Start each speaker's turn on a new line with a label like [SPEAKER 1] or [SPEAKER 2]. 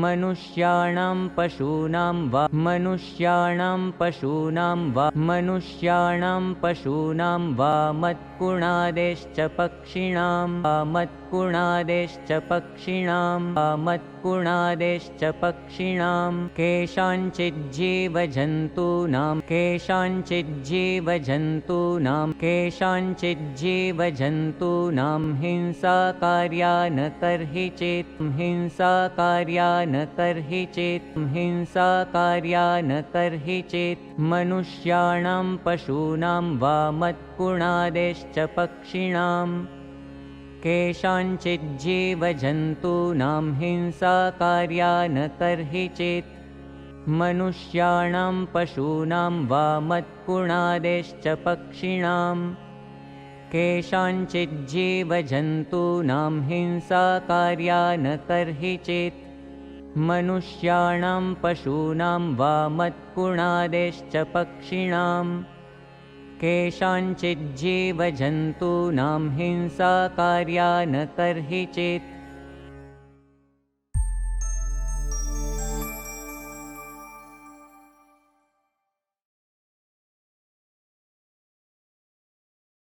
[SPEAKER 1] मनुष्याणां पशूनां वा मत्कुणादेश्च पक्षिणां केषाञ्चिज्जीवजन्तूनां हिंसाकार्या न तर्हि चेत् मनुष्याणां पशूनां वा मत्कुणादेश्च पक्षिणां केषाञ्चिज्जीवजन्तूनां हिंसाकार्या न तर्हि चेत् मनुष्याणां पशूनां वा मत्कुणादेश्च पक्षिणां केषाञ्चिज्जीवजन्तूनां हिंसाकार्या न तर्हि चेत् मनुष्याणां पशूनां वा मत्कुणादेश्च पक्षिणां केषाञ्चिज्जीवजन्तूनां हिंसाकार्या न तर्हि चेत्